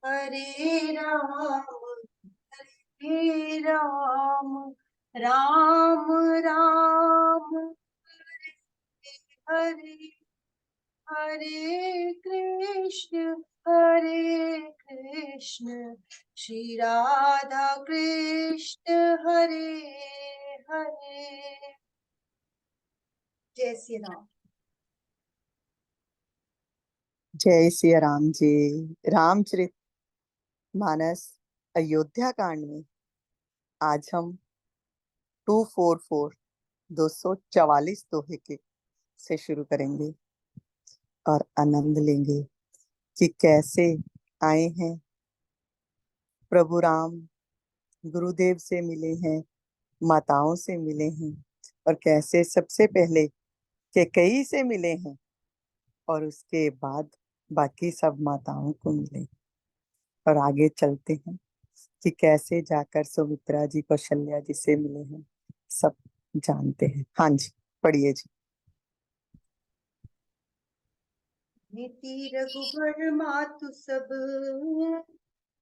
हरे राम राम राम हरे हरे कृष्ण श्री राधा कृष्ण हरे हरे। जय श्री राम। जय श्री राम जी। रामचरित मानस अयोध्या कांड में आज हम 244 244 दोहे के से शुरू करेंगे और आनंद लेंगे कि कैसे आए हैं प्रभु राम, गुरुदेव से मिले हैं, माताओं से मिले हैं और कैसे सबसे पहले कैकेयी से मिले हैं और उसके बाद बाकी सब माताओं को मिले। और आगे चलते हैं कि कैसे जाकर सुमित्रा जी, कौशल्या जी से मिले हैं, सब जानते हैं। हाँ जी, पढ़िए जी। नीति रघुबर मातु सब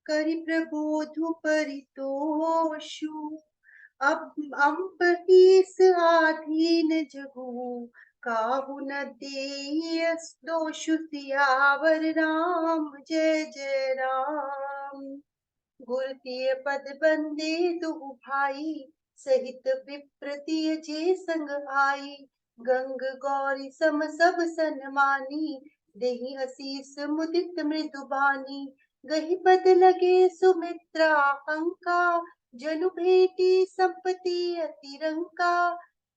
करि प्रबोधु परितोषु अब अम्बरीस आधीन जगु काहु न देयस दोषु सियावर राम जय जय राम। गुरतीय पद बंदे दुहु भाई सहित विप्रतीय जे संग आई गंग गौरी सम सब सन्मानी देहि असीस मुदित मृदुबानी गही पद लगे सुमित्रा अंका जनु भेटी संपत्ति अतिरंका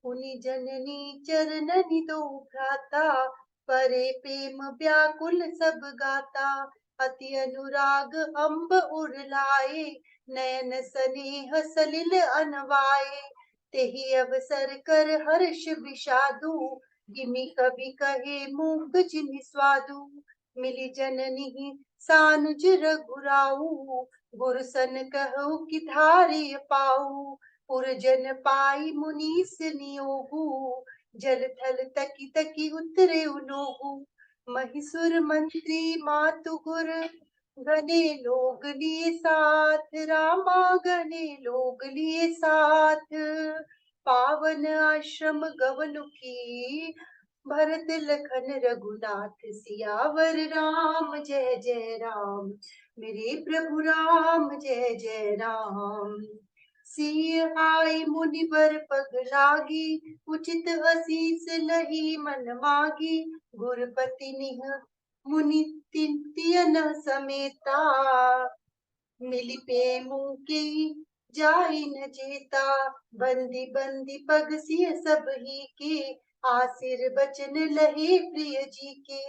पुनि जननी चरणनि दो भ्राता परे प्रेम व्याकुल सब गाता अति अनुराग अम्ब उड़लाए नयन स्नेह सलिल अनवाए तेहि अवसर कर हर्ष विषादु गिमि कवि कहे मूक जिनि स्वादु मिली जननी सानुज रघुराऊ गुरु सन कहु कि धारिय पाऊ पुरजन पाई मुनीस नियोगु जल थल तकी तकी उतरे उलोगु महिसुर मंत्री मातु गुर गने लोग लिए साथ रामा गने लोग लिए साथ पावन आश्रम गवनु की भरत लखन रघुनाथ सियावर राम जय जय राम मेरे प्रभु राम जय जय राम। सिय आई मुनिवर पग लागी उचित असीस लही मन मागी गुरपति निह मुनि तियन समेता मिली प्रेमु की जाई न जेता बंदी बंदी पग सिय सब ही के आसिर बचन लहे प्रिय जी के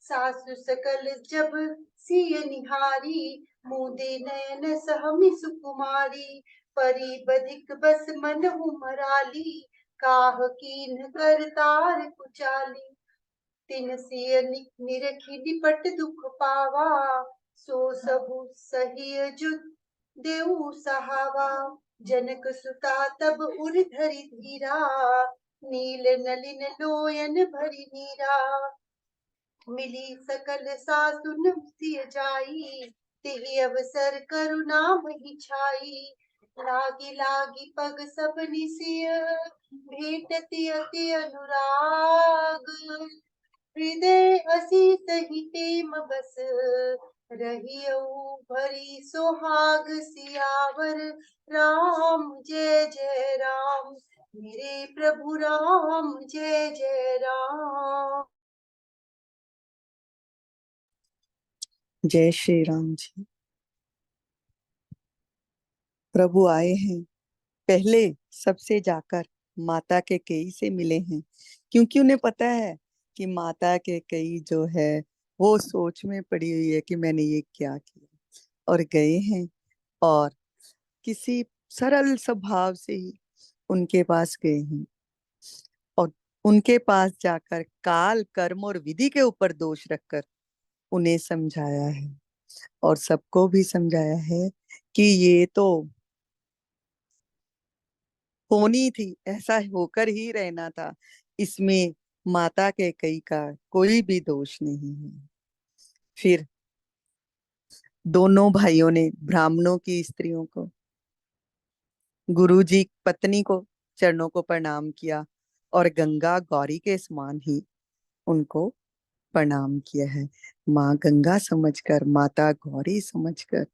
सासु सकल जब सिय निहारी मुदे नयन सहमि सुकुमारी परी बधिक बस मन मराली काह कीन कर तार कुचाली तिन सिय निरखी निपट दुख पावा सो सबु सहिय जुग देऊ सहावा जनक सुता तब उर धरि धीरा नील नलिन लोयन भरि नीरा मिली सकल सासुन सिय जाई तेहि अवसर करुणा मही छाई लागी लागी पग सब निसिय भेटति अति अनुराग हृदय असीस ही प्रेम बस रहियौ भरी सोहाग सियावर राम जय जय राम मेरे प्रभु राम जय जय राम। जय श्री राम जी। प्रभु आए हैं, पहले सबसे जाकर माता कैकेयी से मिले हैं, क्योंकि उन्हें पता है कि माता कैकेयी जो है वो सोच में पड़ी हुई है कि मैंने ये क्या किया, और गए हैं और किसी सरल स्वभाव से ही उनके पास गए हैं और उनके पास जाकर काल कर्म और विधि के ऊपर दोष रखकर उन्हें समझाया है और सबको भी समझाया है कि ये तो होनी थी, ऐसा होकर ही रहना था, इसमें माता कैकेयी का कोई भी दोष नहीं है। फिर दोनों भाइयों ने ब्राह्मणों की स्त्रियों को, गुरु जी पत्नी को चरणों को प्रणाम किया और गंगा गौरी के समान ही उनको प्रणाम किया है। माँ गंगा समझकर, माता गौरी समझकर।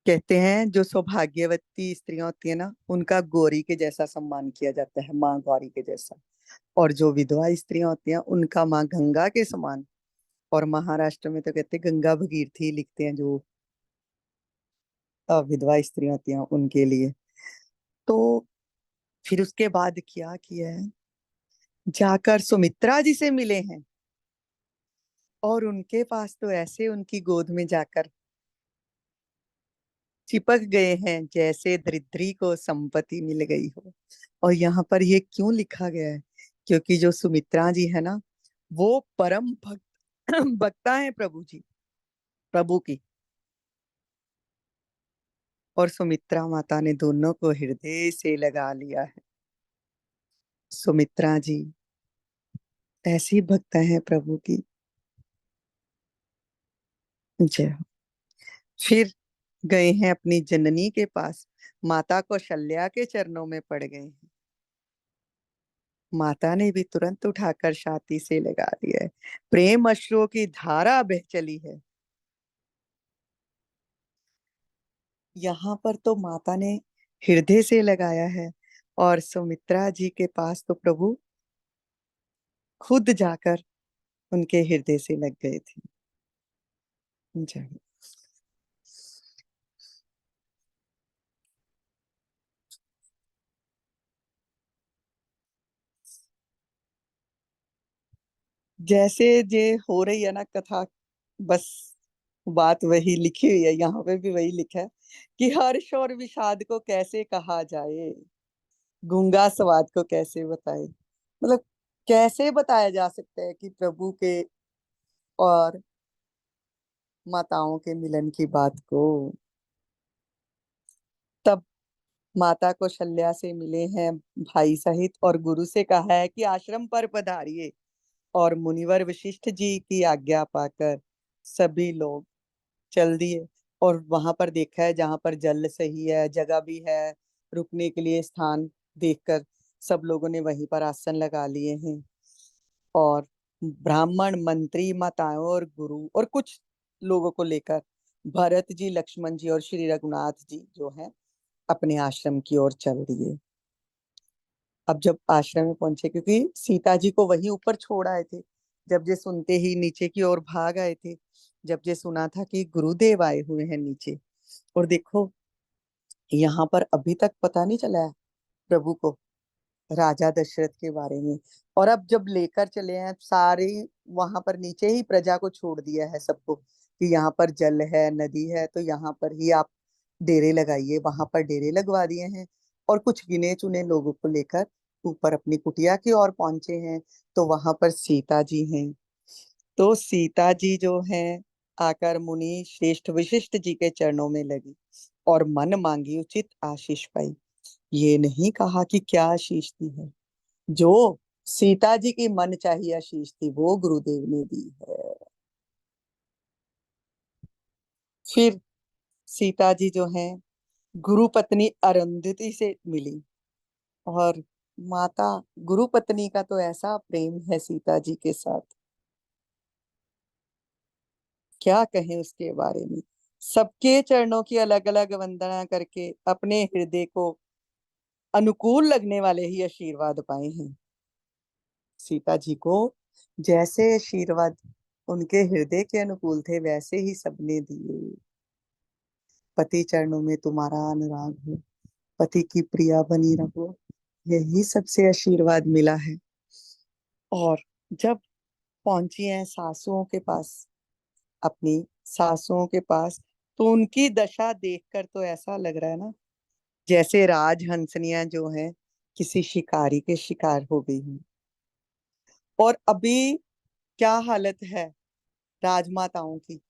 कहते हैं जो सौभाग्यवती स्त्रियां होती है ना, उनका गौरी के जैसा सम्मान किया जाता है, माँ गौरी के जैसा। और जो विधवा स्त्रियां होती हैं उनका माँ गंगा के समान। और महाराष्ट्र में तो कहते हैं गंगा भगीरथी लिखते हैं, जो विधवा स्त्रियां होती हैं उनके लिए। तो फिर उसके बाद क्या किया है, जाकर सुमित्रा जी से मिले हैं और उनके पास तो ऐसे उनकी गोद में जाकर चिपक गए हैं जैसे दरिद्री को संपत्ति मिल गई हो। और यहाँ पर ये क्यों लिखा गया है, क्योंकि जो सुमित्रा जी है ना, वो परम भक्त भक्ता है प्रभु जी, प्रभु की। और सुमित्रा माता ने दोनों को हृदय से लगा लिया है। सुमित्रा जी ऐसी भक्त है प्रभु की। जय हो। फिर गए हैं अपनी जननी के पास, माता कौशल्या के चरणों में पड़ गए हैं। माता ने भी तुरंत उठाकर छाती से लगा दिया है। प्रेम अश्रुओं की धारा बह चली है। यहाँ पर तो माता ने हृदय से लगाया है, और सुमित्रा जी के पास तो प्रभु खुद जाकर उनके हृदय से लग गए थे। जय। जैसे जे हो रही है ना कथा, बस बात वही लिखी हुई है, यहाँ पे भी वही लिखा है कि हर्ष और विषाद को कैसे कहा जाए, गूंगा स्वाद को कैसे बताए। मतलब कैसे बताया जा सकता है कि प्रभु के और माताओं के मिलन की बात को। तब माता कौशल्या से मिले हैं भाई सहित, और गुरु से कहा है कि आश्रम पर पधारिए। और मुनिवर वशिष्ठ जी की आज्ञा पाकर सभी लोग चल दिए। और वहां पर देखा है जहां पर जल सही है, जगह भी है, रुकने के लिए स्थान देखकर सब लोगों ने वहीं पर आसन लगा लिए हैं। और ब्राह्मण, मंत्री, माताओं और गुरु और कुछ लोगों को लेकर भरत जी, लक्ष्मण जी और श्री रघुनाथ जी जो हैं अपने आश्रम की ओर चल दिए। अब जब आश्रम में पहुंचे, क्योंकि सीता जी को वहीं ऊपर छोड़ आए थे, जब ये सुनते ही नीचे की ओर भाग आए थे। जब ये सुना था कि गुरुदेव आए हुए हैं नीचे, और देखो यहाँ पर अभी तक पता नहीं चला है प्रभु को राजा दशरथ के बारे में। और अब जब लेकर चले हैं सारे, वहां पर नीचे ही प्रजा को छोड़ दिया है सबको कि यहाँ पर जल है, नदी है, तो यहाँ पर ही आप डेरे लगाइए, वहां पर डेरे लगवा दिए हैं। और कुछ गिने चुने लोगों को लेकर ऊपर अपनी कुटिया की ओर पहुंचे हैं। तो वहां पर सीता जी हैं। तो सीता जी जो हैं आकर मुनि श्रेष्ठ वशिष्ठ जी के चरणों में लगी और मन मांगी उचित आशीष पाई। ये नहीं कहा कि क्या आशीष दी है, जो सीता जी की मन चाहिए आशीष थी वो गुरुदेव ने दी है। फिर सीता जी जो हैं गुरु पत्नी अरुंधति से मिली। और माता गुरु पत्नी का तो ऐसा प्रेम है सीता जी के साथ, क्या कहें उसके बारे में। सबके चरणों की अलग अलग वंदना करके अपने हृदय को अनुकूल लगने वाले ही आशीर्वाद पाए हैं। सीता जी को जैसे आशीर्वाद उनके हृदय के अनुकूल थे वैसे ही सबने दिए। पति चरणों में तुम्हारा अनुराग हो, पति की प्रिया बनी रहो, यही सबसे आशीर्वाद मिला है। और जब पहुंची हैं सासुओं के पास, अपनी सासुओं के पास, तो उनकी दशा देखकर तो ऐसा लग रहा है ना जैसे राजहंसनियां जो हैं किसी शिकारी के शिकार हो गई हैं। और अभी क्या हालत है राजमाताओं की,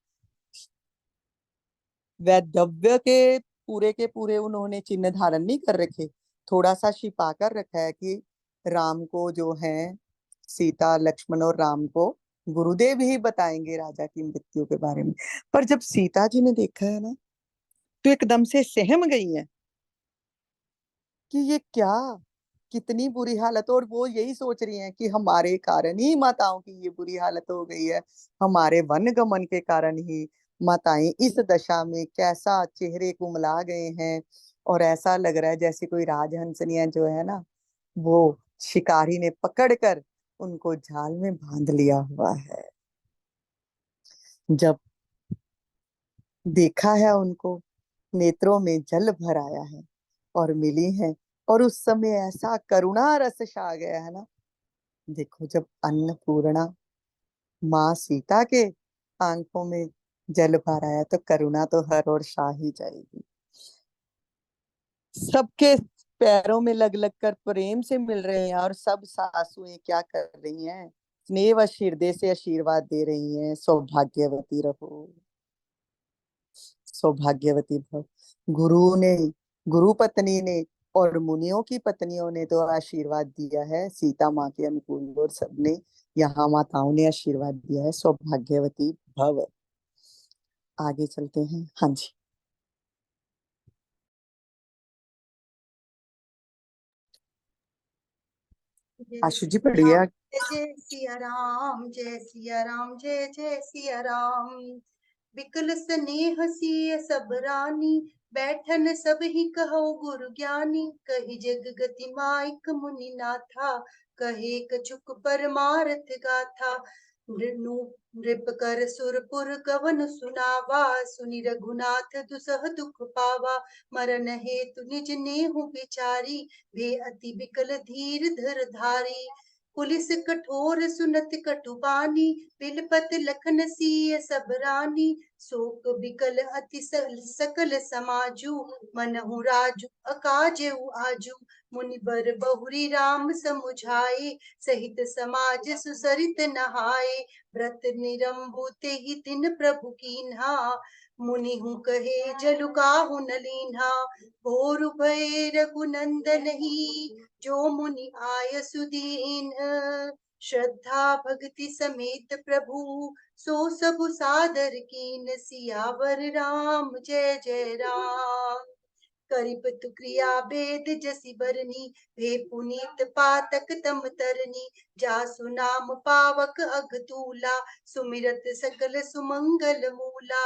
वैधव्य के पूरे उन्होंने चिन्ह धारण नहीं कर रखे, थोड़ा सा छिपा कर रखा है कि राम को जो है, सीता लक्ष्मण और राम को गुरुदेव ही बताएंगे राजा की मृत्यु के बारे में। पर जब सीता जी ने देखा है ना, तो एकदम से सहम गई है कि ये क्या, कितनी बुरी हालत। और वो यही सोच रही हैं कि हमारे कारण ही माताओं की ये बुरी हालत हो गई है, हमारे वन गमन के कारण ही माताएं इस दशा में, कैसा चेहरे कुमला गए हैं। और ऐसा लग रहा है जैसे कोई राजहंसनिया जो है ना, वो शिकारी ने पकड़कर उनको जाल में बांध लिया हुआ है। जब देखा है उनको, नेत्रों में जल भर आया है और मिली है। और उस समय ऐसा करुणा रस छा गया है ना। देखो, जब अन्नपूर्णा माँ सीता के आंखों में जल भर आया, तो करुणा तो हर ओर छा ही जाएगी। सबके पैरों में लग लग कर प्रेम से मिल रहे हैं, और सब सासुएं क्या कर रही हैं, स्नेह व हृदय से आशीर्वाद दे रही हैं, सौभाग्यवती रहो, सौभाग्यवती भव। गुरु ने, गुरु पत्नी ने और मुनियों की पत्नियों ने तो आशीर्वाद दिया है सीता माँ के अनुकूल, और सबने यहाँ माताओं ने आशीर्वाद दिया है, सौभाग्यवती भव। आगे चलते हैं। हाँ जी, जय आशु जी सिया पढ़िए। राम, जय सिया राम, जय सिया राम, जय जय सिया राम। बिकल स्नेह सिय सब रानी, बैठन सब ही कहो गुरु ज्ञानी। कही जग गति माइक मुनि नाथा, कहे कछुक परमारथ गाथा। नृनु नृप कर सुरपुर कवन सुनावा, सुनि रघुनाथ दुसह दुख पावा। मरन हेतु निज नेहु बिचारी, वे अति बिकल धीर धर धारी। पुलिस कठोर सुनत कटुबानी, बिलपत लखन सिय सब रानी। शोक बिकल अति सकल समाजू, मनहु राजू अकाजेउ आजू। मुनिबर बहुरी राम समुझाए, सहित समाज सुसरित नहाए। व्रत निरंबु तेहि दिन प्रभु कीन्हा, मुनिहु कहे जलु काहु न लीन्हा। भोरु भय रघुनंदन ही, जो मुनि आय सुदीन। श्रद्धा भक्ति समेत प्रभु, सो सब सादर कीन। सियावर राम जय जय राम। करिपत क्रिया वेद जसि बरनी, वे पुनीत पातक तम तरनी। जासु नाम पावक अघतूला, सुमिरत सकल सुमंगल मूला।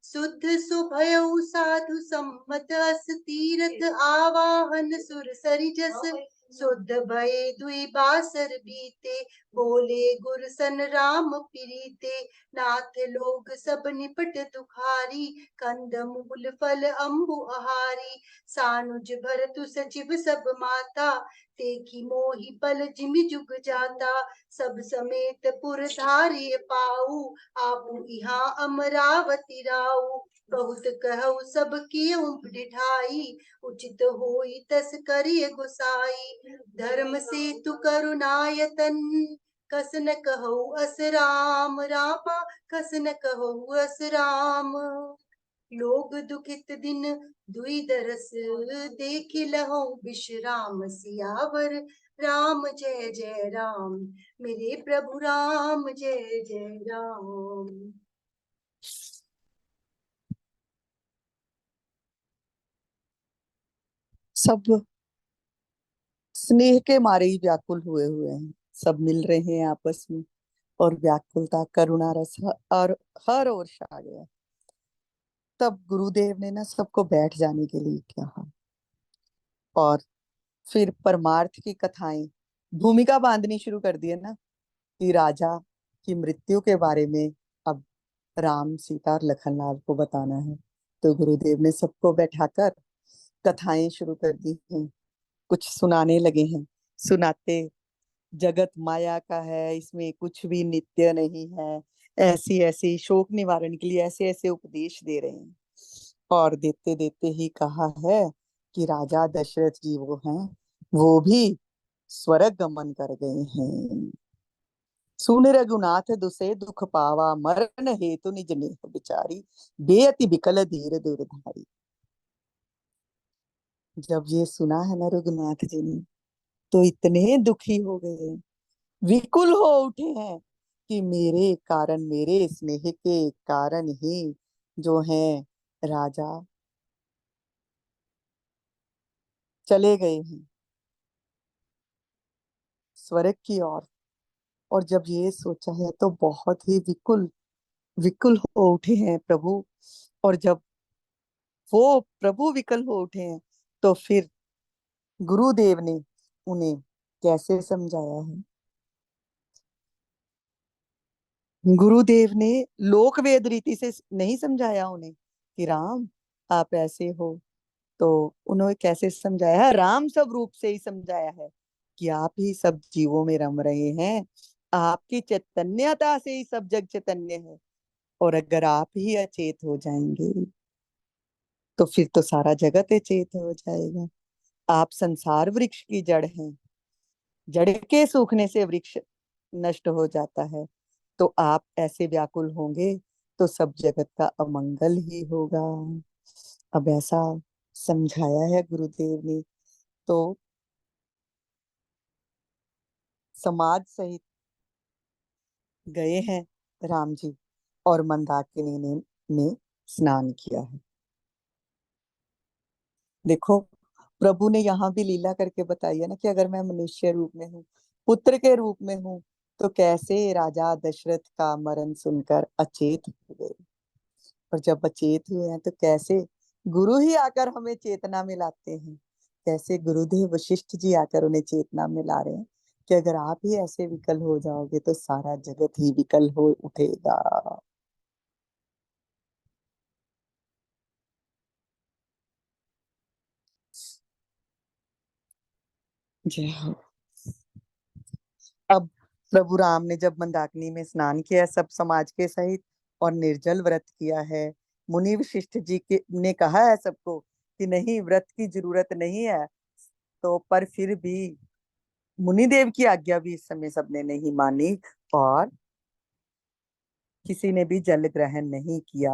शुद्ध सुभयउ साधु सम्मत, अस तीरथ आवाहन सुर सरिजस। शुद्ध भये दुई बासर बीते, बोले गुर सन राम प्रीते। नाथ लोग सब निपट दुखारी, कंद मूल फल अम्बु आहारी। सानुज भरतु सचिव सब माता, देखी मोहि पल जिमि जुग जाता। सब समेत पुर धारिय पाऊ, आपु इहाँ अमरावती राऊ। बहुत कहु सब कियउ डिठाई, उचित होई तस करिय गुसाई। धर्म सेतु करुनायतन, कस न कहु अस राम रामा, कस न कहु अस राम। लोग दुखित दिन दुई दरस, देख लहो विश्राम। सियावर राम जय जय राम, मेरे प्रभु राम जय जय राम। सब स्नेह के मारे ही व्याकुल हुए हुए हैं, सब मिल रहे हैं आपस में, और व्याकुलता करुणा रस और हर ओर छा गया। तब गुरुदेव ने ना सबको बैठ जाने के लिए कहा, और फिर परमार्थ की कथाएं, भूमिका बांधनी शुरू कर दी है ना, कि राजा की मृत्यु के बारे में अब राम सीता और लखनलाल को बताना है। तो गुरुदेव ने सबको बैठाकर कथाएं शुरू कर दी हैं, कुछ सुनाने लगे हैं। सुनाते, जगत माया का है, इसमें कुछ भी नित्य नहीं है, ऐसी ऐसी शोक निवारण के लिए ऐसे ऐसे उपदेश दे रहे हैं। और देते देते ही कहा है कि राजा दशरथ जी वो हैं, वो भी स्वर्ग गमन कर गए हैं। सुन रघुनाथ दुसे दुख पावा, मरण हेतु निज नेह बिचारी। बेअति बिकल धीर दुर्धारी। जब ये सुना है ना रघुनाथ जी ने, तो इतने दुखी हो गए, विकुल हो उठे हैं। कि मेरे कारण, मेरे स्नेह के कारण ही जो है राजा चले गए हैं स्वर्ग की ओर। और जब ये सोचा है तो बहुत ही विकुल विकुल हो उठे हैं प्रभु। और जब वो प्रभु विकल हो उठे हैं तो फिर गुरुदेव ने उन्हें कैसे समझाया है। गुरुदेव ने लोक वेद रीति से नहीं समझाया उन्हें कि राम आप ऐसे हो। तो उन्होंने कैसे समझाया है, राम सब रूप से ही समझाया है कि आप ही सब जीवों में रम रहे हैं, आपकी चैतन्यता से ही सब जग चैतन्य है। और अगर आप ही अचेत हो जाएंगे तो फिर तो सारा जगत अचेत हो जाएगा। आप संसार वृक्ष की जड़ हैं, जड़ के सूखने से वृक्ष नष्ट हो जाता है। तो आप ऐसे व्याकुल होंगे तो सब जगत का अमंगल ही होगा। अब ऐसा समझाया है गुरुदेव ने। तो समाज सहित गए हैं राम जी और मंदाकिनी ने स्नान किया है। देखो, प्रभु ने यहाँ भी लीला करके बताई है ना कि अगर मैं मनुष्य रूप में हूँ, पुत्र के रूप में हूँ, तो कैसे राजा दशरथ का मरण सुनकर अचेत हो गए। और जब अचेत हुए हैं तो कैसे गुरु ही आकर हमें चेतना में लाते हैं। कैसे गुरुदेव वशिष्ठ जी आकर उन्हें चेतना में ला रहे हैं कि अगर आप ही ऐसे विकल हो जाओगे तो सारा जगत ही विकल हो उठेगा। जय हो। अब प्रभु राम ने जब मंदाकिनी में स्नान किया सब समाज के सहित और निर्जल व्रत किया है। मुनि वशिष्ठ जी के ने कहा है सबको कि नहीं, व्रत की जरूरत नहीं है। तो पर फिर भी मुनिदेव की आज्ञा भी इस समय सबने नहीं मानी और किसी ने भी जल ग्रहण नहीं किया।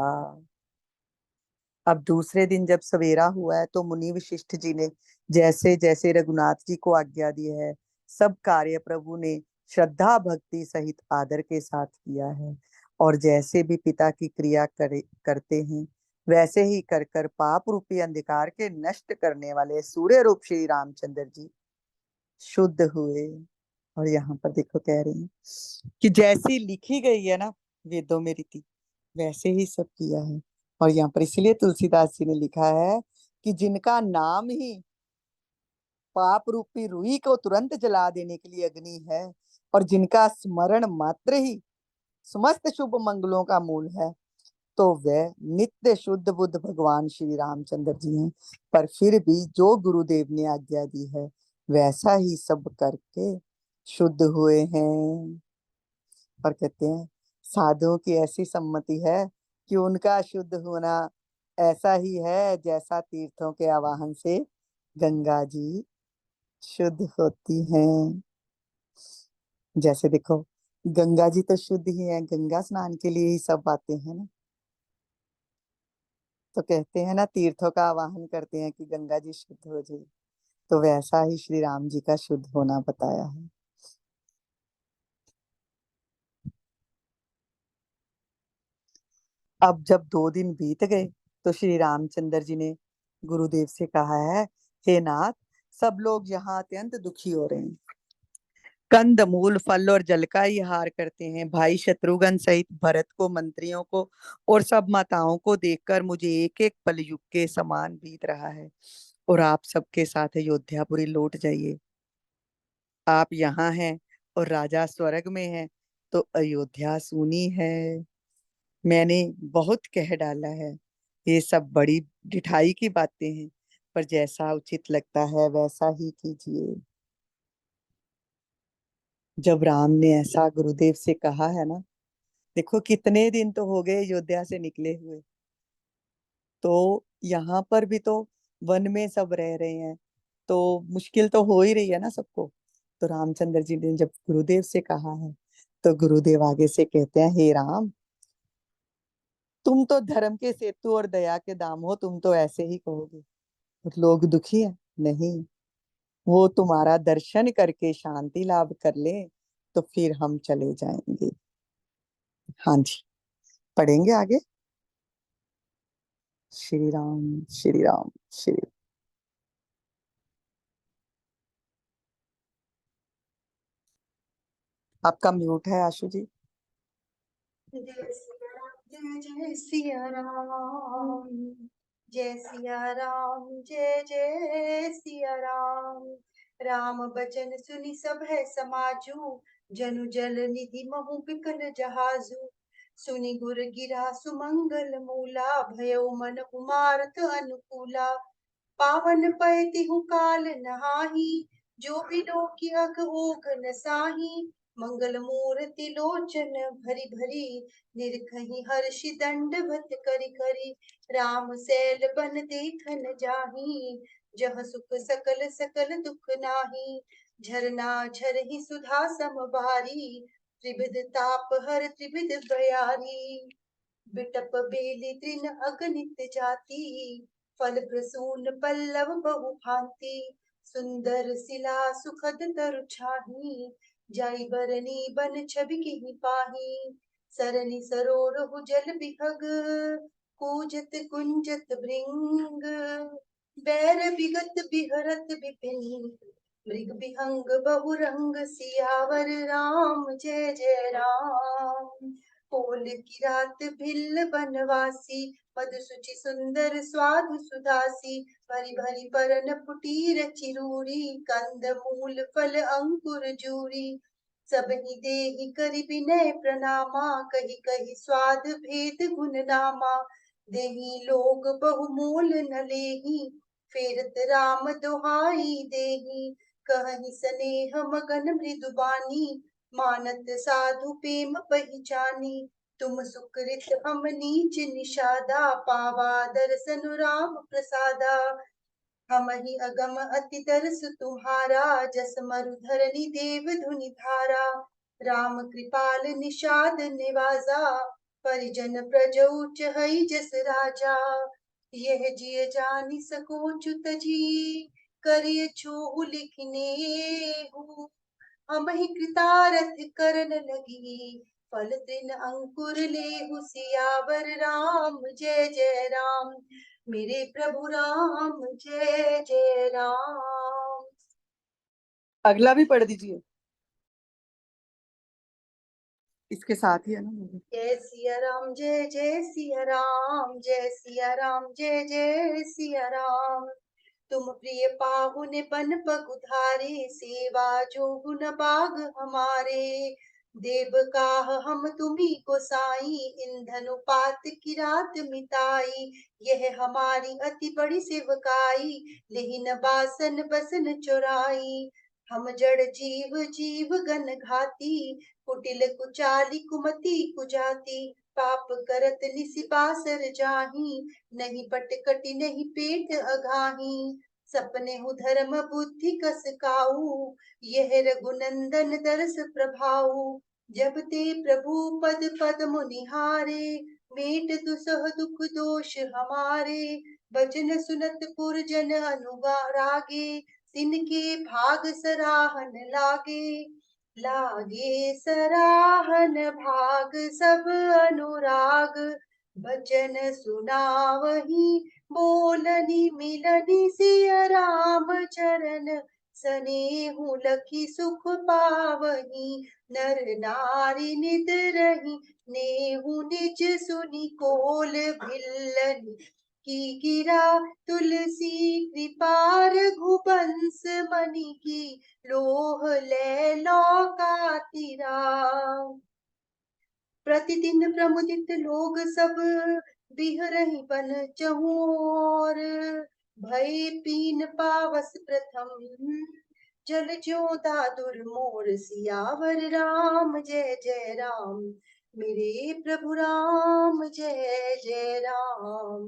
अब दूसरे दिन जब सवेरा हुआ है तो मुनि वशिष्ठ जी ने जैसे जैसे रघुनाथ जी को आज्ञा दी है, सब कार्य प्रभु ने श्रद्धा भक्ति सहित आदर के साथ किया है। और जैसे भी पिता की क्रिया करते हैं वैसे ही कर कर पाप रूपी अंधकार के नष्ट करने वाले सूर्य रूप श्री रामचंद्र जी शुद्ध हुए। और यहाँ पर देखो कह रही हैं कि जैसी लिखी गई है ना वेदों में रीति, वैसे ही सब किया है। और यहाँ पर इसलिए तुलसीदास जी ने लिखा है कि जिनका नाम ही पाप रूपी रुई को तुरंत जला देने के लिए अग्नि है, और जिनका स्मरण मात्र ही समस्त शुभ मंगलों का मूल है, तो वह नित्य शुद्ध बुद्ध भगवान श्री रामचंद्र जी हैं। पर फिर भी जो गुरुदेव ने आज्ञा दी है वैसा ही सब करके शुद्ध हुए हैं। और कहते हैं साधुओं की ऐसी सम्मति है कि उनका शुद्ध होना ऐसा ही है जैसा तीर्थों के आवाहन से गंगा जी शुद्ध होती हैं। जैसे देखो, गंगा जी तो शुद्ध ही है, गंगा स्नान के लिए ही सब आते हैं ना। तो कहते हैं ना, तीर्थों का आवाहन करते हैं कि गंगा जी शुद्ध हो जाए। तो वैसा ही श्री राम जी का शुद्ध होना बताया है। अब जब 2 दिन बीत गए तो श्री रामचंद्र जी ने गुरुदेव से कहा है, हे नाथ, सब लोग यहाँ अत्यंत दुखी हो रहे हैं, कंद मूल फल और जल का ही हार करते हैं। भाई शत्रुघ्न सहित भरत को, मंत्रियों को और सब माताओं को देखकर मुझे एक एक पल युग के समान बीत रहा है। और आप सबके साथ अयोध्यापुरी लौट जाइए। आप यहाँ हैं और राजा स्वर्ग में है तो अयोध्या सूनी है। मैंने बहुत कह डाला है, ये सब बड़ी ढिठाई की बातें हैं, पर जैसा उचित लगता है वैसा ही कीजिए। जब राम ने ऐसा गुरुदेव से कहा है ना, देखो कितने दिन तो हो गए अयोध्या से निकले हुए, तो यहाँ पर भी तो वन में सब रह रहे हैं, तो मुश्किल तो हो ही रही है ना सबको। तो रामचंद्र जी ने जब गुरुदेव से कहा है तो गुरुदेव आगे से कहते हैं, हे राम, तुम तो धर्म के सेतु और दया के दाम हो, तुम तो ऐसे ही कहोगे लोग दुखी है। नहीं, वो तुम्हारा दर्शन करके शांति लाभ कर ले तो फिर हम चले जाएंगे। हाँ जी, पढ़ेंगे आगे। श्री राम श्री राम श्री। आपका म्यूट है आशु जी। जय सिया राम जय सिया राम जय जय सिया राम। राम बचन सुनि सब है समाजू, जनु जल निधि महु बिकल जहाजू। सुनि गुर गिरा सुमंगल मूला, भयो मन उमारत अनुकूला। पावन पय तिहु काल नहाही, जो भी किया ओघ न साही। मंगल मूर्ति लोचन भरी भरी, निरखहि हर्षि दंडवत करि करि। राम सैल बन देखन जाहि, जह सुख सकल सकल दुख नाही। झरना झरहि सुधा समबारी, त्रिविध ताप हर त्रिविध बयारी। बिटप बेली तृण अगणित जाति, फल प्रसून पल्लव बहु भांति। सुंदर सिला सुखद तरु छाही, जाई बरनी बन छवि किहि पाही। सरनि सरोरहु जल बिहग, कूजत कुंजत भृंग। बैर बिगत बिहरत बिपिन, मृग बिहंग बहुरंग। सियावर राम जय जय राम। पोल की रात भिल्ल बनवासी, मधु सुचि सुंदर स्वादु सुधासी। भरी भरी परन कुटीर चिरूरी, कंद मूल फल अंकुर जूरी। सबहि देहि करि विनय प्रणामा, कहि कहि स्वाद भेद गुण नामा। देहि लोग बहुमूल न लेहि, फेरत राम दुहाई देहि। कहहि सनेह मगन मृदु बानी, मानत साधु प्रेम पहिचानी। तुम सुकृत हम नीच निषादा, पावा दर्शन राम प्रसादा। हमहि अगम अति तरस तुम्हारा, जस मरु धरनी देव धुनि धारा। राम कृपाल निषाद निवाजा, परिजन प्रजौ चहई जस राजा। यह जिय जानि सको च्युत जी, करिय छूहु लिखनेहु। हमहि कृतारथ करन लगी, फल तृण अंकुर लेहु। सियावर राम जय जय राम, मेरे प्रभु राम जय जय राम। अगला भी पढ़ दीजिए, इसके साथ ही है ना मेरे। जय सिया राम जय जय सिया राम, जय सिया राम जय जय सिया राम। तुम प्रिय पाहुन बन पगुधारे, सेवा जो गुण बाग हमारे। देव काह हम तुम्ही को साई, ईंधन उपात की रात मिताई। यह हमारी अति बड़ी सेवकाई, लेहिन बासन बसन चुराई। हम जड़ जीव जीव गन घाती, कुटिल कुचाली कुमति कुजाति। पाप करत निसि बासर जाही, नहीं पट कटि नहीं पेट अघाही। सपने हु धर्म बुद्धि कस काऊ, यह रघुनंदन दरस प्रभाऊ। जब ते प्रभु पद पद मुनिहारे, मेट दुसह दुख दोष हमारे। भजन सुनत पुरजन अनुरागे, तिनके भाग सराहन लागे। लागे सराहन भाग सब अनुराग, भजन सुनावही बोलनी मिलनी। सिया राम चरण सनेहु लखी सुख पावही। नर नारी निद रही, नेहु निज सुनि कोल भिल्लनि। की गिरा तुलसी कृपा रघुबंश मणि की, लोह ले लौका तिरा। प्रतिदिन प्रमुदित लोग सब, बिहरहि बन चहुर। भय पीन पावस प्रथम, जल ज्यों दादुर मोर। सियावर राम जय जय राम, मेरे प्रभु राम जय जय राम।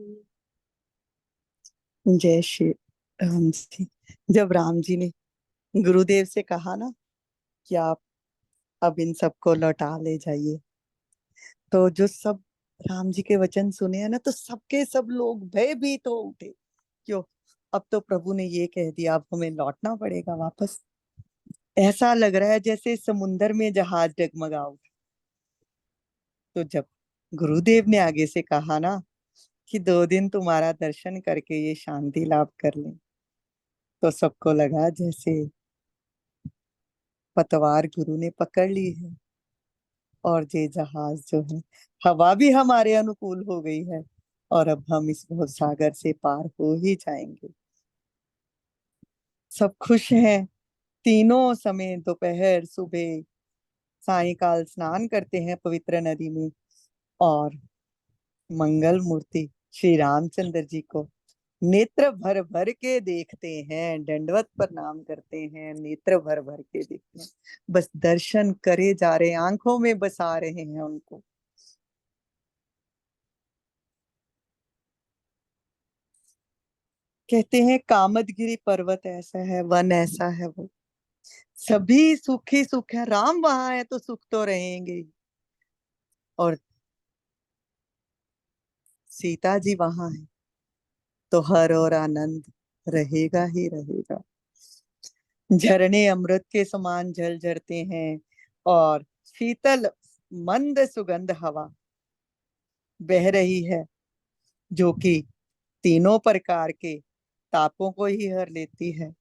जय श्री राम जी। जब राम जी ने गुरुदेव से कहा ना कि आप अब इन सबको लौटा ले जाइए, तो जो सब राम जी के वचन सुने हैं ना, तो सबके सब लोग भयभीत हो उठे। क्यों? अब तो प्रभु ने ये कह दिया, अब हमें लौटना पड़ेगा वापस। ऐसा लग रहा है जैसे समुंदर में जहाज डगमगा उठा। तो जब गुरुदेव ने आगे से कहा ना कि 2 दिन तुम्हारा दर्शन करके ये शांति लाभ कर ले, तो सबको लगा जैसे पतवार गुरु ने पकड़ ली है और ये जहाज जो है, हवा भी हमारे अनुकूल हो गई है और अब हम इस भव सागर से पार हो ही जाएंगे। सब खुश हैं। तीनों समय दोपहर सुबह सायकाल स्नान करते हैं पवित्र नदी में और मंगल मूर्ति श्री रामचंद्र जी को नेत्र भर भर के देखते हैं, दंडवत प्रणाम करते हैं, नेत्र भर भर के देखते हैं, बस दर्शन करे जा रहे हैं, आंखों में बसा रहे हैं उनको। कहते हैं कामदगिरी पर्वत ऐसा है, वन ऐसा है, वो सभी सुख ही सुख है, राम वहां है तो सुख तो रहेंगे ही। और सीता जी वहां है तो हर और आनंद रहेगा ही रहेगा। झरने अमृत के समान झल झरते हैं और शीतल मंद सुगंध हवा बह रही है, जो कि तीनों प्रकार के तापों को ही हर लेती है।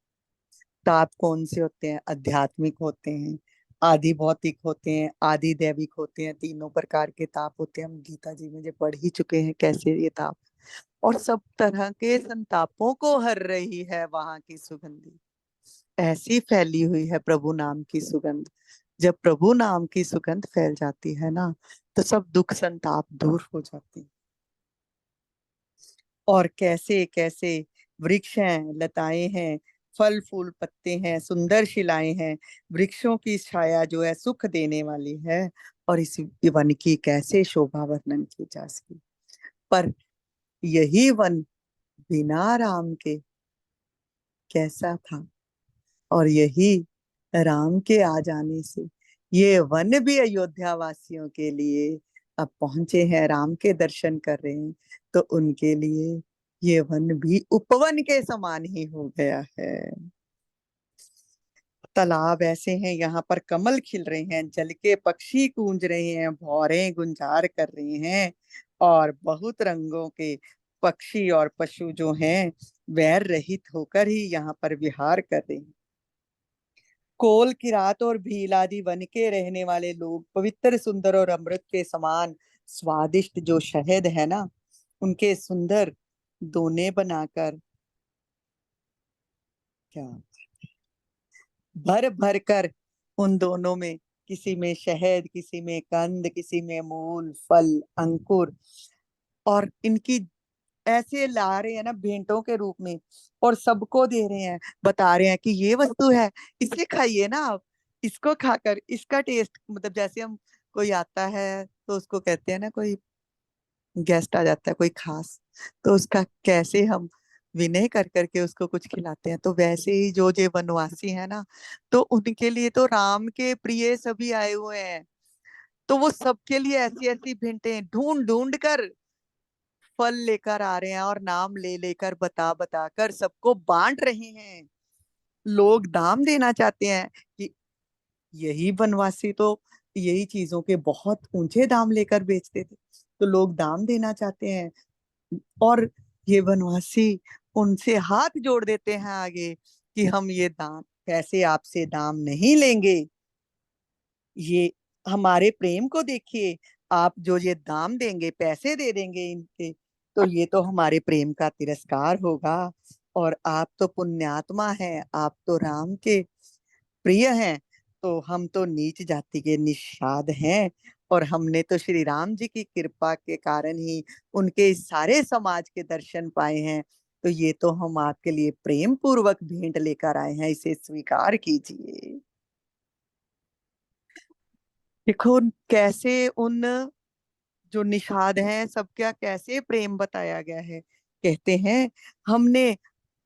ताप कौन से होते हैं? आध्यात्मिक होते हैं, आदि भौतिक होते हैं, आदि दैविक होते हैं। तीनों प्रकार के ताप होते हैं, हम गीता जी में जो पढ़ ही चुके हैं कैसे ये ताप, और सब तरह के संतापों को हर रही है वहां की सुगंधी। ऐसी फैली हुई है प्रभु नाम की सुगंध। जब प्रभु नाम की सुगंध फैल जाती है ना, तो सब दुख संताप दूर हो जाते हैं। और कैसे कैसे वृक्ष हैं, लताएं हैं, फल फूल पत्ते हैं, सुंदर शिलाएं हैं, वृक्षों की छाया जो है सुख देने वाली है। और इस वन की कैसे शोभा वर्णन की जा सके। पर यही वन बिना राम के कैसा था, और यही राम के आ जाने से ये वन भी अयोध्या वासियों के लिए अब पहुंचे हैं, राम के दर्शन कर रहे हैं, तो उनके लिए ये वन भी उपवन के समान ही हो गया है। तालाब ऐसे हैं, यहाँ पर कमल खिल रहे हैं, जल के पक्षी कूंज रहे हैं, भौरे गुंजार कर रहे हैं, और बहुत रंगों के पक्षी और पशु जो हैं वैर रहित होकर ही यहाँ पर विहार कर रहे हैं। कोल किरात और भील आदि वन के रहने वाले लोग पवित्र सुंदर और अमृत के समान स्वादिष्ट जो शहद है ना, उनके सुंदर दोने बनाकर, क्या भर भर कर उन दोनों में, किसी में शहद, किसी में कंद, किसी में मूल फल अंकुर, और इनकी ऐसे ला रहे हैं ना भेंटों के रूप में, और सबको दे रहे हैं, बता रहे हैं कि ये वस्तु है, इसे खाइए ना आप, इसको खाकर इसका टेस्ट, मतलब जैसे हम कोई आता है तो उसको कहते हैं ना, कोई गेस्ट आ जाता है कोई खास, तो उसका कैसे हम विनय कर करके उसको कुछ खिलाते हैं, तो वैसे ही जो ये वनवासी है ना, तो उनके लिए तो राम के प्रिय सभी आए हुए हैं, तो वो सबके लिए ऐसी ऐसी भेंटें ढूंढ ढूंढ कर फल लेकर आ रहे हैं, और नाम ले लेकर बता बता कर सबको बांट रहे हैं। लोग दाम देना चाहते हैं कि यही वनवासी तो यही चीजों के बहुत ऊंचे दाम लेकर बेचते थे, तो लोग दाम देना चाहते हैं। और ये वनवासी उनसे हाथ जोड़ देते हैं आगे कि हम ये दाम, पैसे आपसे दाम नहीं लेंगे, ये हमारे प्रेम को देखिए, आप जो ये दाम देंगे, पैसे दे देंगे इनके, तो ये तो हमारे प्रेम का तिरस्कार होगा। और आप तो पुण्यात्मा हैं, आप तो राम के प्रिय हैं, तो हम तो नीच जाति के निषाद हैं, और हमने तो श्री राम जी की कृपा के कारण ही उनके इस सारे समाज के दर्शन पाए हैं, तो ये तो हम आपके लिए प्रेम पूर्वक भेंट लेकर आए हैं, इसे स्वीकार कीजिए। देखो कैसे उन जो निषाद हैं सबका कैसे प्रेम बताया गया है। कहते हैं हमने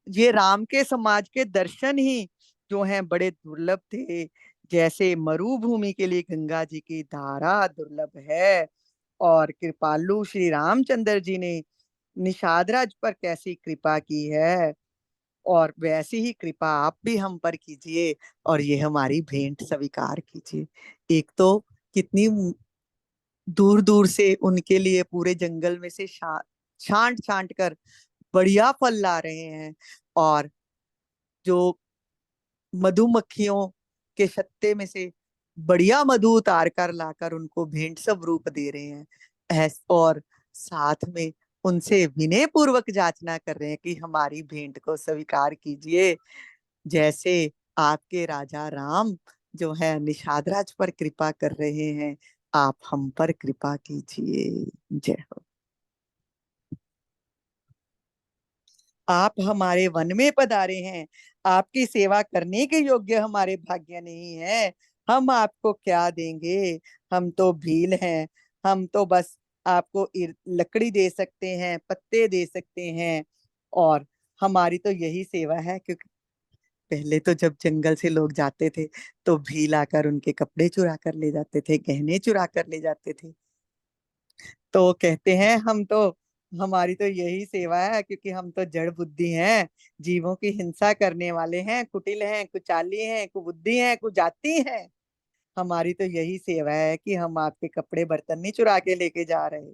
ये राम के समाज के दर्शन ही जो हैं बड़े दुर्लभ थे, जैसे मरुभूमि के लिए गंगा जी की धारा दुर्लभ है, और कृपालु श्री रामचंद्र जी ने निषाद राज पर कैसी कृपा की है, और वैसी ही कृपा आप भी हम पर कीजिए, और ये हमारी भेंट स्वीकार कीजिए। एक तो कितनी दूर दूर से उनके लिए पूरे जंगल में से छांट छांट कर बढ़िया फल ला रहे हैं। और जो मधुमक्खियों के छत्ते में से बढ़िया मधु उतार कर लाकर उनको भेंट स्वरूप दे रहे हैं। और साथ में उनसे विनय पूर्वक याचना कर रहे हैं कि हमारी भेंट को स्वीकार कीजिए। जैसे आपके राजा राम जो है निषाद राज पर कृपा कर रहे हैं, आप हम पर कृपा कीजिए। जय हो। आप हमारे वन में पधारे हैं, आपकी सेवा करने के योग्य हमारे भाग्य नहीं है। हम आपको क्या देंगे? हम तो भील हैं। हम तो बस आपको लकड़ी दे सकते हैं, पत्ते दे सकते हैं। और हमारी तो यही सेवा है, क्योंकि पहले तो जब जंगल से लोग जाते थे तो भील आकर उनके कपड़े चुरा कर ले जाते थे, गहने चुरा कर ले जाते थे। तो कहते हैं हम तो, हमारी तो यही सेवा है, क्योंकि हम तो जड़ बुद्धि हैं, जीवों की हिंसा करने वाले हैं, कुटिल हैं, कुचाली हैं, कुबुद्धि हैं, कुजाती हैं। हमारी तो यही सेवा है कि हम आपके कपड़े बर्तन नहीं चुरा के लेके जा रहे।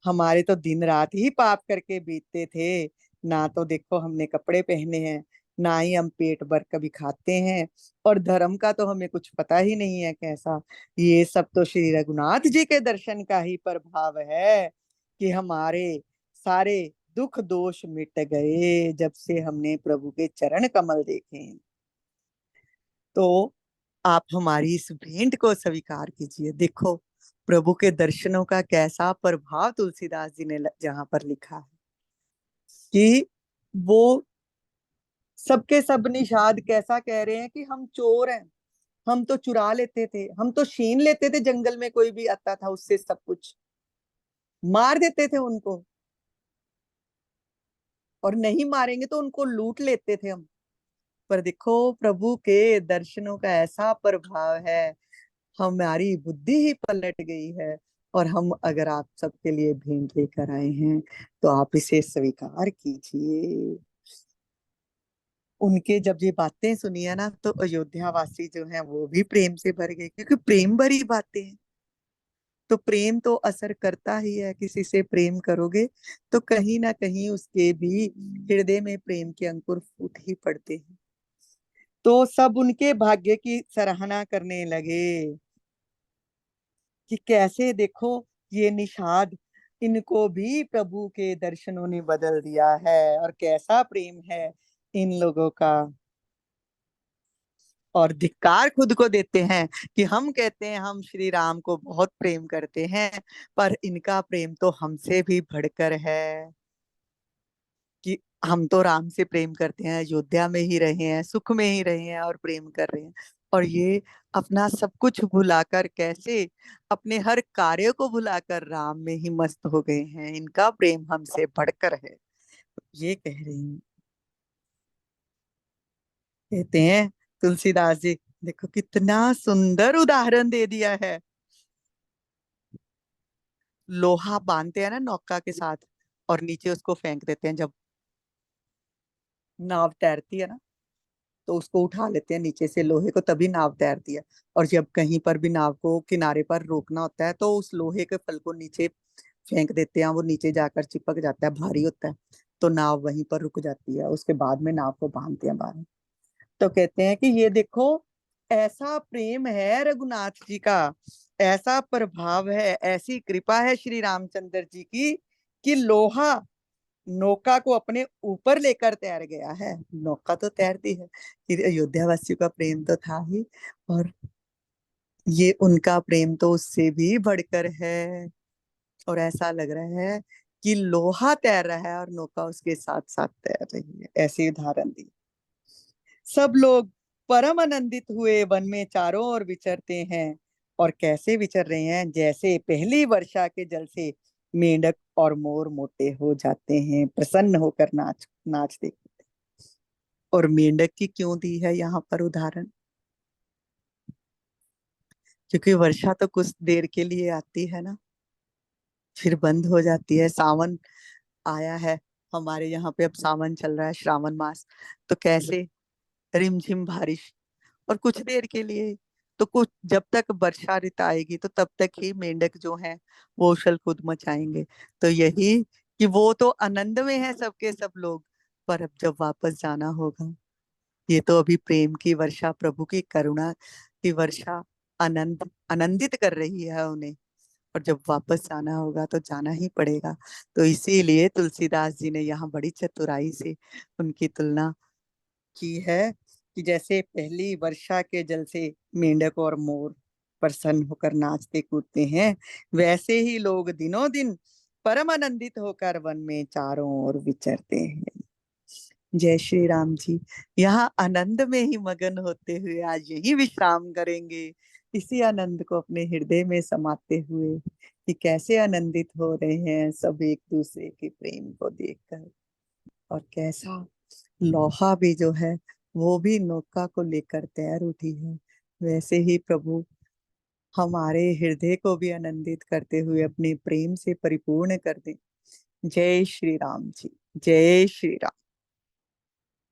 हमारे तो दिन रात ही पाप करके बीतते थे। ना तो देखो हमने कपड़े पहने हैं, ना ही हम पेट भर कभी खाते हैं। और धर्म का तो हमें कुछ पता ही नहीं है कैसा। ये सब तो श्री रघुनाथ जी के दर्शन का ही प्रभाव है कि हमारे सारे दुख दोष मिट गए जब से हमने प्रभु के चरण कमल देखे हैं। तो आप हमारी इस भेंट को स्वीकार कीजिए। देखो प्रभु के दर्शनों का कैसा प्रभाव तुलसीदास जी ने जहां पर लिखा है कि वो सबके सब निषाद कैसा कह रहे हैं कि हम चोर हैं, हम तो चुरा लेते थे, हम तो छीन लेते थे, जंगल में कोई भी आता था उससे सब कुछ मार देते थे उनको, और नहीं मारेंगे तो उनको लूट लेते थे हम। पर देखो प्रभु के दर्शनों का ऐसा प्रभाव है, हमारी बुद्धि ही पलट गई है। और हम अगर आप सबके लिए भेंट लेकर आए हैं तो आप इसे स्वीकार कीजिए। उनके जब ये बातें सुनी है ना, तो अयोध्या वासी जो हैं वो भी प्रेम से भर गए, क्योंकि प्रेम भरी बातें हैं। तो प्रेम तो असर करता ही है, किसी से प्रेम करोगे तो कहीं ना कहीं उसके भी हृदय में प्रेम के अंकुर फूट ही पड़ते हैं। तो सब उनके भाग्य की सराहना करने लगे कि कैसे देखो ये निषाद, इनको भी प्रभु के दर्शनों ने बदल दिया है, और कैसा प्रेम है इन लोगों का। और धिक्कार खुद को देते हैं कि हम कहते हैं हम श्री राम को बहुत प्रेम करते हैं, पर इनका प्रेम तो हमसे भी बढ़कर है। कि हम तो राम से प्रेम करते हैं, अयोध्या में ही रहे हैं, सुख में ही रहे हैं और प्रेम कर रहे हैं। और ये अपना सब कुछ भुलाकर कैसे अपने हर कार्य को भुलाकर राम में ही मस्त हो गए हैं, इनका प्रेम हमसे बढ़कर है, ये कह रही हैं। कहते हैं तुलसीदास जी, देखो कितना सुंदर उदाहरण दे दिया है। लोहा बांधते हैं ना नौका के साथ, और नीचे उसको फेंक देते हैं, जब नाव तैरती है ना तो उसको उठा लेते हैं नीचे से लोहे को, तभी नाव तैरती है। और जब कहीं पर भी नाव को किनारे पर रोकना होता है तो उस लोहे के फल को नीचे फेंक देते हैं, वो नीचे जाकर चिपक जाता है, भारी होता है, तो नाव वहीं पर रुक जाती है। उसके बाद में नाव को बांधते हैं बाहर। तो कहते हैं कि ये देखो ऐसा प्रेम है रघुनाथ जी का, ऐसा प्रभाव है, ऐसी कृपा है श्री रामचंद्र जी की, कि लोहा नौका को अपने ऊपर लेकर तैर गया है। नौका तो तैरती है, कि अयोध्या वासियों का प्रेम तो था ही, और ये उनका प्रेम तो उससे भी बढ़कर है। और ऐसा लग रहा है कि लोहा तैर रहा है और नौका उसके साथ साथ तैर रही है। ऐसे उदाहरण दी। सब लोग परम आनंदित हुए वन में चारों ओर विचरते हैं। और कैसे विचर रहे हैं? जैसे पहली वर्षा के जल से मेंढक और मोर मोटे हो जाते हैं, प्रसन्न होकर नाच नाचते। और मेंढक की क्यों दी है यहाँ पर उदाहरण? क्योंकि वर्षा तो कुछ देर के लिए आती है ना, फिर बंद हो जाती है। सावन आया है, हमारे यहाँ पे अब सावन चल रहा है, श्रावण मास। तो कैसे रिमझिम बारिश, और कुछ देर के लिए, तो कुछ जब तक वर्षा ऋतु आएगी तो तब तक ही मेंढक जो हैं वो उछल कूद मचाएंगे। तो यही कि वो तो आनंद में है सबके सब लोग, पर अब जब वापस जाना होगा, ये तो अभी प्रेम की वर्षा, प्रभु की करुणा की वर्षा आनंदित कर रही है उन्हें, और जब वापस जाना होगा तो जाना ही पड़ेगा। तो इसीलिए तुलसीदास जी ने यहाँ बड़ी चतुराई से उनकी तुलना की है कि जैसे पहली वर्षा के जल से मेंढक और मोर प्रसन्न होकर नाचते कूदते हैं, वैसे ही लोग दिनों दिन परम आनंदित होकर वन में चारों ओर विचरते हैं। जय श्री राम जी। यहाँ आनंद में ही मगन होते हुए आज यही विश्राम करेंगे, इसी आनंद को अपने हृदय में समाते हुए कि कैसे आनंदित हो रहे हैं सब एक दूसरे के प्रेम को देखकर, और कैसा लोहा भी जो है वो भी नौका को लेकर तैर उठी है। वैसे ही प्रभु हमारे हृदय को भी आनंदित करते हुए अपने प्रेम से परिपूर्ण कर दे। जय श्री राम जी। जय श्री राम।